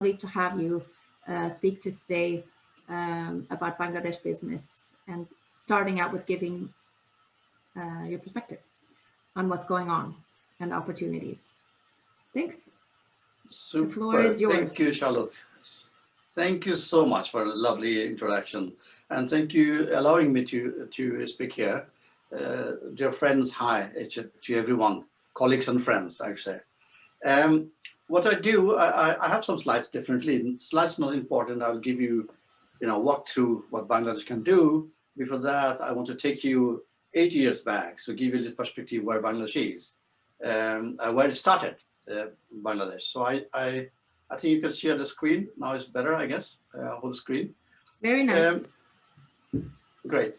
lovely to have you speak to us today about Bangladesh business and starting out with giving your perspective on what's going on and opportunities. Thanks. Super. The floor is yours. Thank you, Charlotte. Thank you so much for a lovely introduction. And thank you allowing me to speak here. Dear friends, hi to everyone, colleagues and friends, I say. What I do, I have some slides differently. Slides not important. I'll give you, walk through what Bangladesh can do. Before that, I want to take you 8 years back, so give you a little perspective where Bangladesh is, where it started, Bangladesh. So I think you can share the screen. Now it's better, I guess, whole screen. Very nice. Great.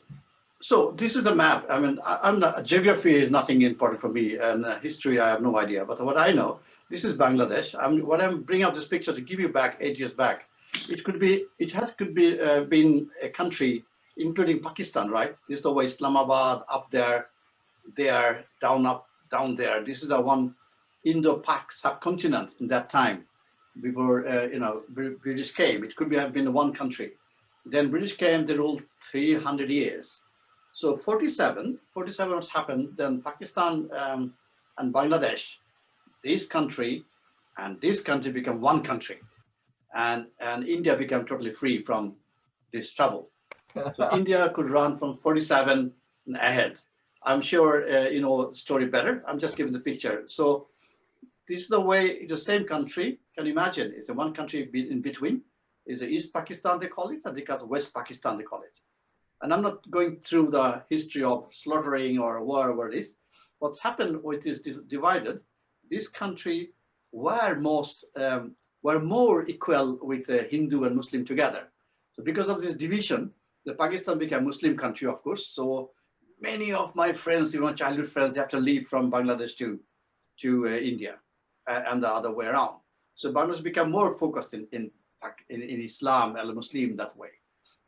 So this is the map. I mean, geography is nothing important for me, and history, I have no idea. But what I know, this is Bangladesh. What I'm bringing out this picture to give you back 8 years back. It could be been a country, including Pakistan, right? This is the way Islamabad up there, down there. This is the one Indo-Pak subcontinent in that time, before British came. It could have been one country. Then British came. They ruled 300 years. So 47 what's happened. Then Pakistan and Bangladesh, this country and this country become one country, and India became totally free from this trouble. So India could run from 47 and ahead. I'm sure you know the story better. I'm just giving the picture. So this is the way, the same country, can you imagine? It's a one country in between. It's the East Pakistan, they call it, and they got West Pakistan, they call it. And I'm not going through the history of slaughtering or whatever it is. What's happened with this divided, this country were more equal with Hindu and Muslim together. So because of this division, the Pakistan became a Muslim country, of course. So many of my friends, childhood friends, they have to leave from Bangladesh to India and the other way around. So Bangladesh became more focused in Islam and Muslim that way,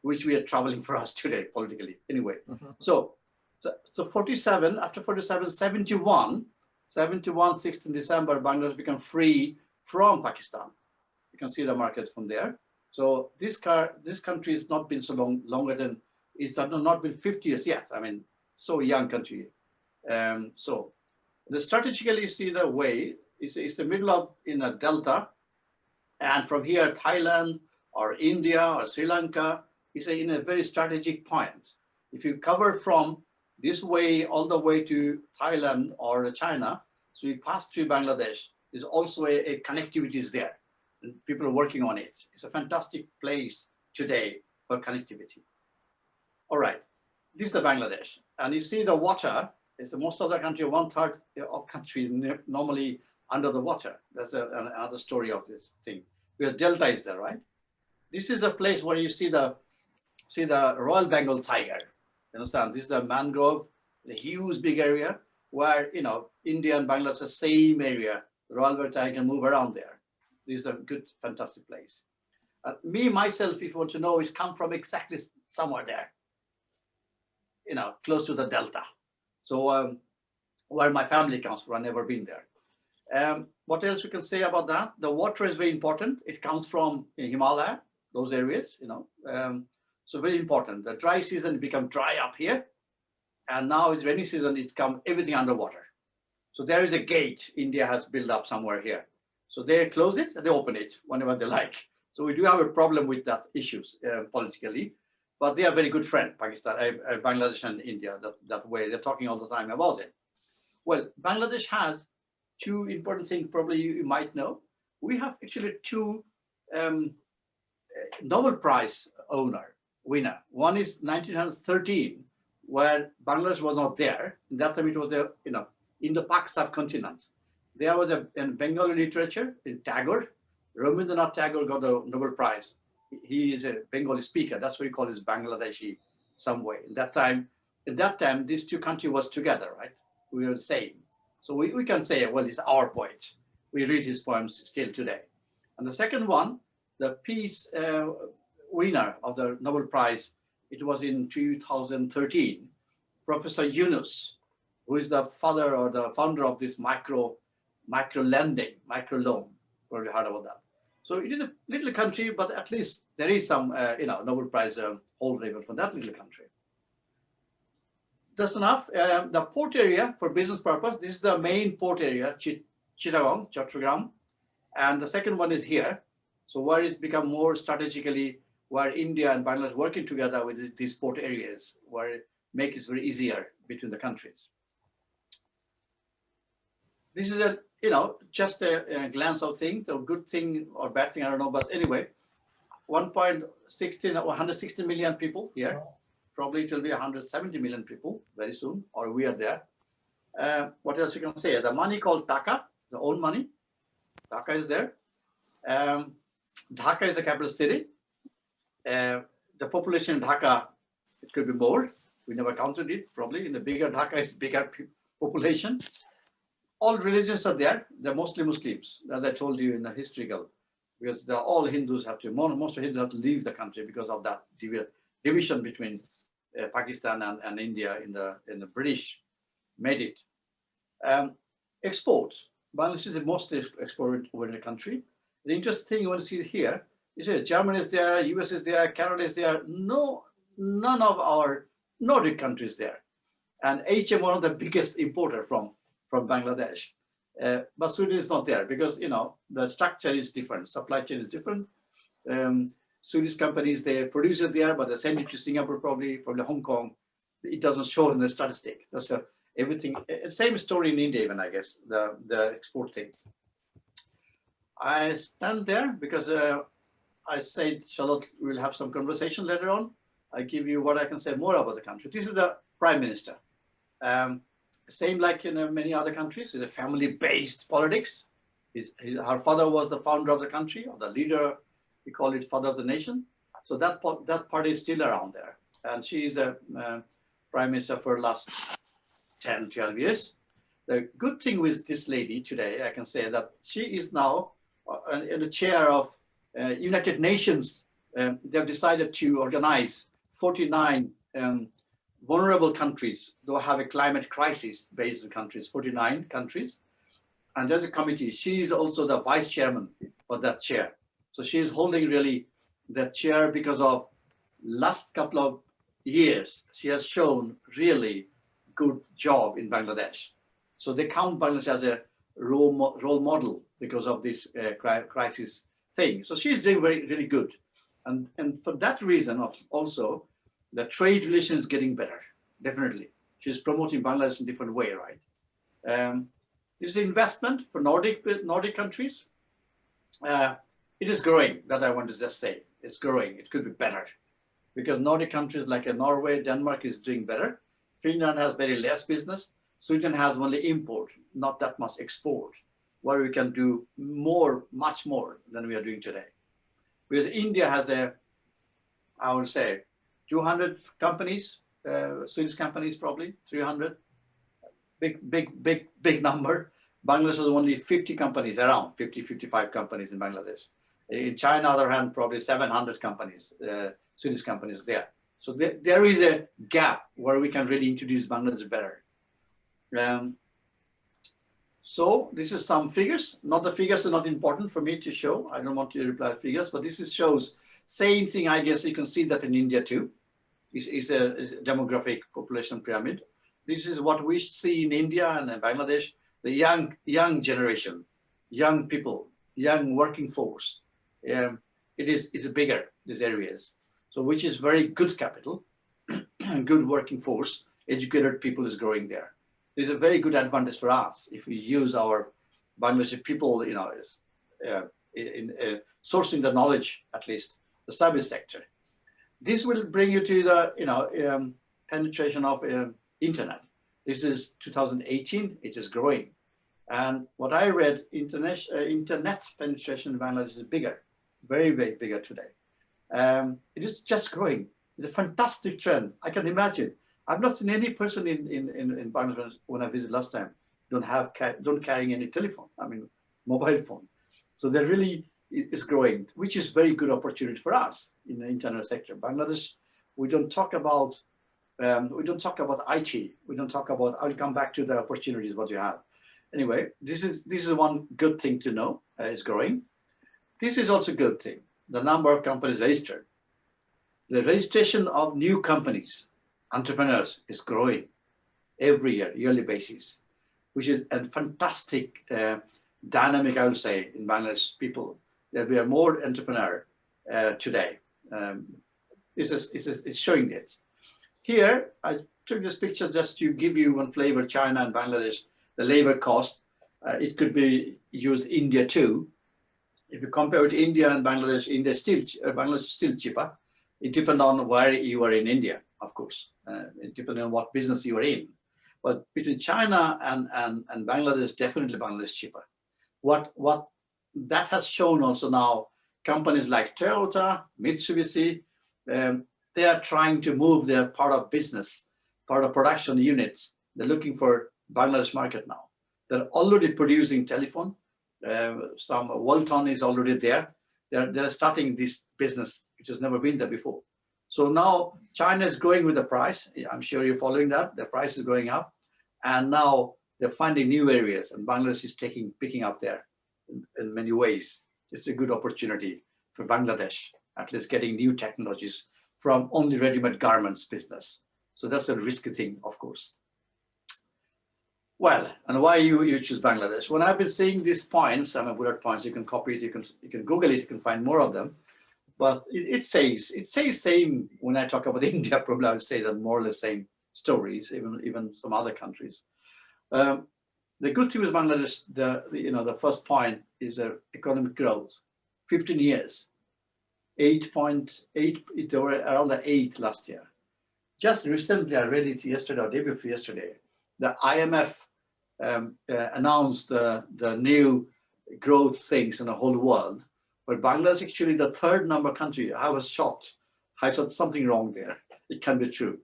which we are traveling for us today politically. Anyway, so 47, after 47, 71, 16 December, Bangladesh became free from Pakistan. You can see the market from there. So this country has not been so longer than, it's not been 50 years yet. I mean, so young country. So the strategically, you see the way, it's the middle of in a delta. And from here, Thailand or India or Sri Lanka is in a very strategic point. If you cover from this way all the way to Thailand or China, so you pass through Bangladesh, there's also a connectivity is there. And people are working on it. It's a fantastic place today for connectivity. All right, this is the Bangladesh. And you see the water, is the most of the country, 1/3 of country normally under the water. That's another story of this thing. Where delta is there, right? This is the place where you see the Royal Bengal tiger. You understand? This is a mangrove, a huge big area where India and Bangladesh are the same area. The Royal Bengal tiger can move around there. This is a good, fantastic place. Myself, if you want to know, is come from exactly somewhere there. Close to the delta. So where my family comes from, I've never been there. What else we can say about that? The water is very important. It comes from Himalaya, those areas, so very important. The dry season become dry up here, and now it's rainy season. It's come everything underwater. So there is a gate India has built up somewhere here. So they close it and they open it whenever they like. So we do have a problem with that issues politically, but they are very good friends, Pakistan, Bangladesh and India. That way they're talking all the time about it. Well, Bangladesh has two important things probably you might know. We have actually two Nobel Prize winner. One is 1913, where Bangladesh was not there. In that time it was in the Pak subcontinent. There was in Bengali literature, in Tagore, Rabindranath Tagore got the Nobel Prize. He is a Bengali speaker. That's what we call his Bangladeshi some way. In that time, these two countries was together, right? We were the same. So we can say, well, it's our poet. We read his poems still today. And the second one, the peace winner of the Nobel Prize, it was in 2013, Professor Yunus, who is the father or the founder of this micro lending, micro loan. Probably heard about that. So it is a little country, but at least there is some, Nobel Prize holder even from that little country. That's enough. The port area for business purpose, this is the main port area, Chittagong, Chattogram. And the second one is here. So where it's become more strategically, where India and Bangladesh working together with these port areas, where it makes it very easier between the countries. This is a, just a glance of things, a good thing or bad thing, I don't know. But anyway, 160 million people here. Probably it will be 170 million people very soon, or we are there. What else we can say? The money called Dhaka, the own money. Dhaka is there. Dhaka is the capital city. The population in Dhaka, it could be more. We never counted it, probably. In the bigger Dhaka is bigger population. All religions are there. They're mostly Muslims, as I told you in the historical, because all Hindus have to, most of Hindus have to leave the country because of that division between Pakistan and India in the British made it. Exports. Bangladesh is mostly exported over the country. The interesting thing you want to see here is that Germany is there, US is there, Canada is there. No, none of our Nordic countries there. And HM, one of the biggest importer from Bangladesh. But Sweden is not there because, the structure is different. Supply chain is different. Swedish companies, they produce it there, but they send it to Singapore, probably Hong Kong. It doesn't show in the statistic. That's everything. Same story in India, even, I guess, the export thing. I stand there because I said, Charlotte, we'll have some conversation later on. I give you what I can say more about the country. This is the prime minister. Same like in many other countries, it's a family-based politics. Her father was the founder of the country, or the leader. We call it father of the nation. So that party is still around there. And she is a prime minister for the last 10, 12 years. The good thing with this lady today, I can say that she is now in the chair of United Nations. They've decided to organize 49 vulnerable countries that have a climate crisis based on countries, 49 countries. And there's a committee. She is also the vice chairman of that chair. So she is holding really that chair because of last couple of years, she has shown really good job in Bangladesh. So they count Bangladesh as a role model because of this crisis thing. So she's doing really good. And for that reason also, the trade relations getting better, definitely. She's promoting Bangladesh in a different way, right? This is investment for Nordic countries. It is growing, that I want to just say. It's growing, it could be better. Because Nordic countries like Norway, Denmark is doing better. Finland has very less business. Sweden has only import, not that much export, where we can do much more than we are doing today. Because India has I would say, 200 companies, Swedish companies probably, 300. Big number. Bangladesh has only 50 companies, around 50, 55 companies in Bangladesh. In China, on the other hand, probably 700 companies, Swedish companies there. So there is a gap where we can really introduce Bangladesh better. So this is some figures. The figures are not important for me to show. I don't want to reply figures, but this shows same thing. I guess you can see that in India too. Is a demographic population pyramid. This is what we see in India and in Bangladesh. The young generation, young people, young working force. It is bigger, these areas. So which is very good capital, good working force, educated people is growing there. There's a very good advantage for us if we use our Bangladeshi people, in sourcing the knowledge, at least the service sector. This will bring you to the penetration of internet. This is 2018. It is growing, and what I read, internet penetration in Bangladesh is bigger, very bigger today. It is just growing. It's a fantastic trend. I can imagine. I've not seen any person in Bangladesh when I visited last time don't carry any telephone. I mean, mobile phone. So there really is growing, which is very good opportunity for us in the internet sector. Bangladesh, we don't talk about IT. We don't talk about. I'll come back to the opportunities what you have. Anyway, this is one good thing to know. It's growing. this is also a good thing. The number of companies registered. The registration of new companies, entrepreneurs, is growing every year, yearly basis, which is a fantastic dynamic, I would say, in Bangladesh people. That we are more entrepreneur today. It's showing it. Here, I took this picture just to give you one flavor, China and Bangladesh, the labor cost. It could be used India too. If you compare with India and Bangladesh, Bangladesh is still cheaper. It depends on where you are in India, of course. It depends on what business you are in. But between China and Bangladesh, definitely Bangladesh is cheaper. What that has shown also now, companies like Toyota, Mitsubishi, they are trying to move their part of business, part of production units. They're looking for Bangladesh market now. They're already producing telephone. Some Walton is already there. They're starting this business, which has never been there before. So now China is growing with the price. I'm sure you're following that. The price is going up. And now they're finding new areas, and Bangladesh is picking up there in many ways. It's a good opportunity for Bangladesh, at least getting new technologies from only ready-made garments business. So that's a risky thing, of course. Well, and why you choose Bangladesh? When I've been seeing these points, I mean bullet points, you can copy it, you can Google it, you can find more of them. But it says same when I talk about India. Probably I would say that more or less same stories, even some other countries. The good thing with Bangladesh, the first point is the economic growth. 15 years, 8.8. It were around the 8 last year. Just recently, I read it yesterday or day before yesterday. The IMF announced the new growth things in the whole world, but Bangladesh actually the third number country. I was shocked. I said something wrong there. It can be true.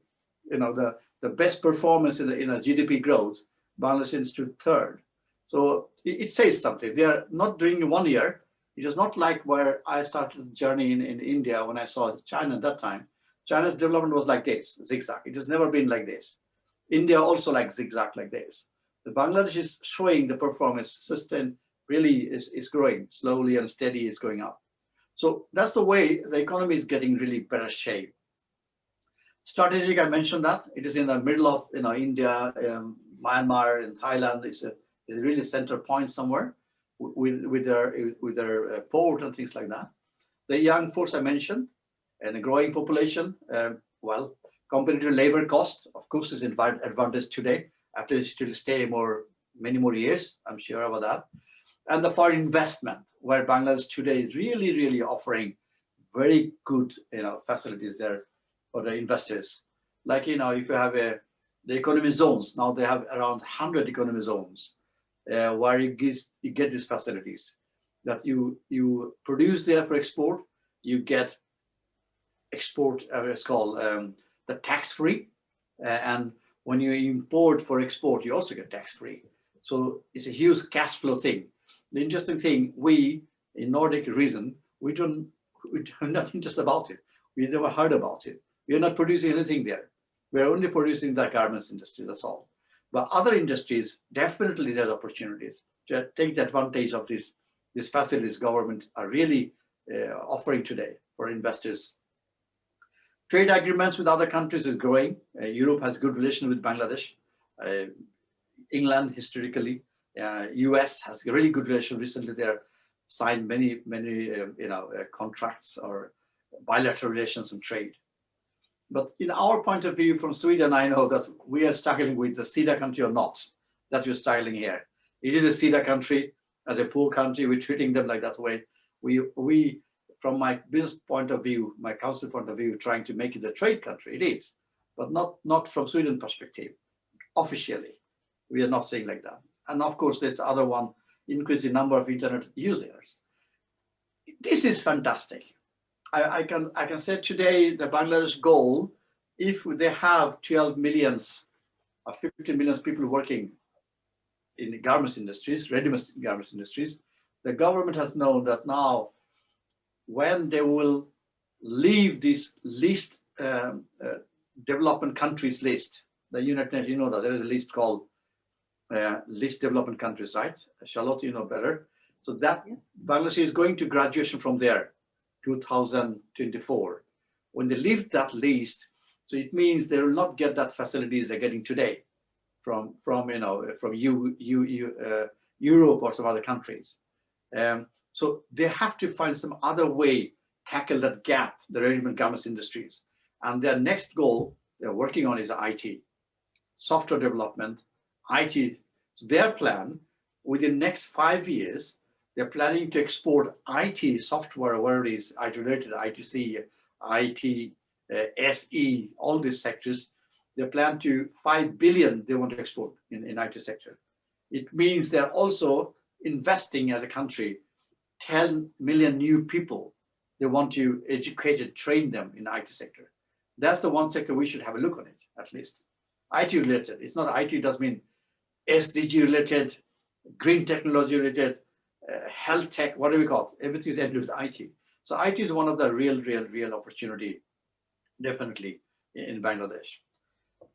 The best performance in a GDP growth, Bangladesh is to third. So it says something. They are not doing 1 year. It is not like where I started the journey in India when I saw China at that time. China's development was like this, zigzag. It has never been like this. India also like zigzag like this. The Bangladesh is showing the performance system really is growing slowly and steady, is going up. So that's the way the economy is getting really better shape. Strategic, I mentioned that it is in the middle of India, Myanmar, and Thailand. It's a really center point somewhere with their port and things like that. The young force I mentioned, and a growing population. Well, competitive labor cost, of course, is an advantage today. At least to stay many more years, I'm sure about that. And the foreign investment, where Bangladesh today is really offering very good facilities there for the investors. Like if you have the economy zones, now they have around 100 economy zones where you get these facilities that you produce there for export, you get export, it's called the tax-free, and when you import for export, you also get tax-free. So it's a huge cash flow thing. The interesting thing, we in Nordic region, we're not interested about it. We never heard about it. We are not producing anything there. We're only producing the garments industry, that's all. But other industries, definitely there's opportunities to take the advantage of these facilities government are really offering today for investors. Trade agreements with other countries is growing. Europe has good relation with Bangladesh. England historically, US has a really good relation. Recently, they are signed many contracts or bilateral relations and trade. But in our point of view from Sweden, I know that we are struggling with the CEDA country or not. That we're struggling here. It is a CEDA country. As a poor country, we're treating them like that way. We from my business point of view, my council point of view, trying to make it a trade country. It is, but not from Sweden perspective. Officially, we are not saying like that. And of course, there's other one, increase the number of internet users. This is fantastic. I can say today the Bangladesh goal, if they have 12 millions or 15 million people working in the garments industries, ready-made garments industries, the government has known that now when they will leave this list, development countries list, the United Nations, you know that there is a list called list development countries, right? Charlotte, you know better. So that Bangladesh is going to graduation from there, 2024. When they lift that list, so it means they will not get that facilities they're getting today from Europe or some other countries. So they have to find some other way tackle that gap, the ready-made garments industries. And their next goal they're working on is IT, software development, IT. So their plan within next 5 years, they're planning to export IT software, where it is IT related, ITC, IT, SE, all these sectors. They plan to 5 billion they want to export in IT sector. It means they're also investing as a country 10 million new people. They want to educate and train them in the IT sector. That's the one sector we should have a look on it, at least. IT related. It's not IT doesn't mean SDG related, green technology related, health tech, what do we call it? Everything is ended with IT. So IT is one of the real opportunity, definitely, in Bangladesh.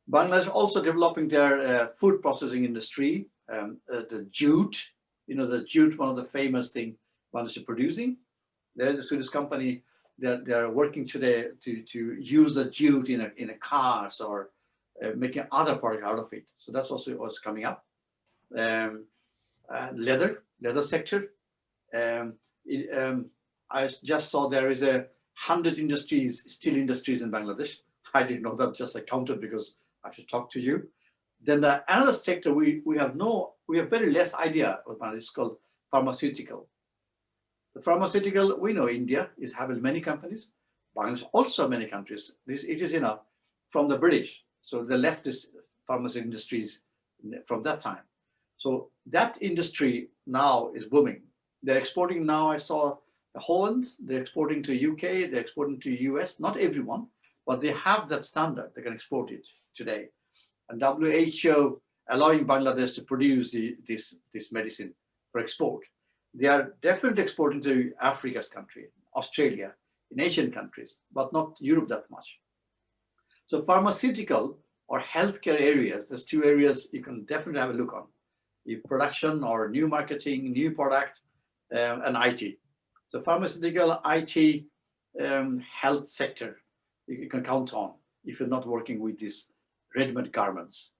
Bangladesh also developing their food processing industry, the jute. The jute, one of the famous thing Bangladesh is producing. There is a Swedish company that they are working today to use the jute in a cars or making other product out of it. So that's also what's coming up. Leather sector. I just saw there is 100 industries, steel industries in Bangladesh. I didn't know that, just I counted because I should talk to you. Then the another sector we have very less idea about. It's called pharmaceutical. The pharmaceutical, we know India is having many companies. Bangladesh also many countries. It is from the British. So the leftist pharmaceutical industries from that time. So that industry now is booming. They're exporting now. I saw Holland. They're exporting to UK. They're exporting to US. Not everyone, but they have that standard. They can export it today. And WHO allowing Bangladesh to produce this medicine for export. They are definitely exporting to Africa's country, Australia, in Asian countries, but not Europe that much. So pharmaceutical or healthcare areas, there's two areas you can definitely have a look on. If production or new marketing, new product, and IT. So pharmaceutical, IT, health sector, you can count on if you're not working with these ready-made garments.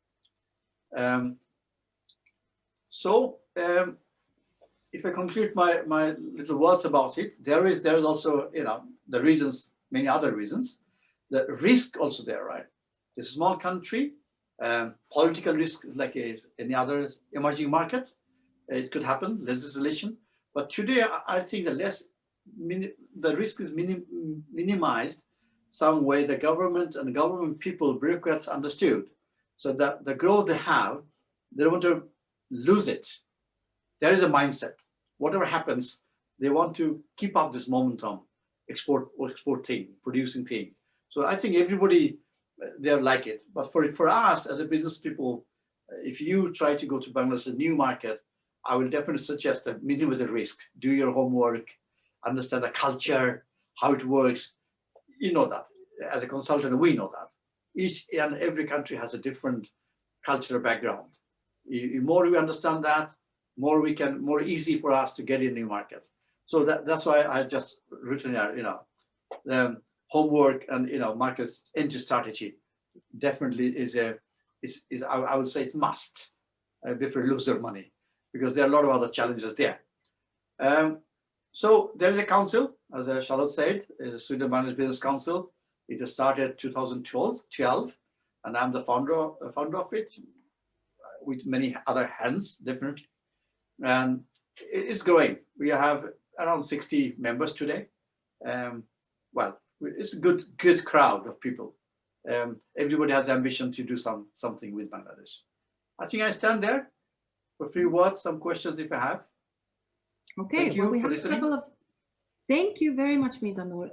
If I conclude my little words about it, there is also the reasons, many other reasons. The risk also there, right? It's a small country, political risk like any other emerging market. It could happen, legislation. But today, I think the risk is minimized some way. The government and government people, bureaucrats understood. So that the growth they have, they don't want to lose it. There is a mindset. Whatever happens, they want to keep up this momentum, export thing, producing thing. So I think everybody, they like it. But for us as a business people, if you try to go to Bangladesh, a new market, I will definitely suggest that minimize the risk. Do your homework, understand the culture, how it works. You know that. As a consultant, we know that. Each and every country has a different cultural background. The more we understand that, more easy for us to get in new markets. So that's why I just written here, homework and market entry strategy definitely is I would say it's must before you lose your money, because there are a lot of other challenges there. So there is a council, as Charlotte said, is a Sweden Bangladesh Business Council. It has started 2012, and I'm the founder of it, with many other hands, definitely. And it's growing. We have around 60 members today. Well, it's a good crowd of people. Everybody has the ambition to do something with Bangladesh. I think I stand there for a few words, some questions if I have. Okay, Thank you we for have listening. Thank you very much, Mizanur.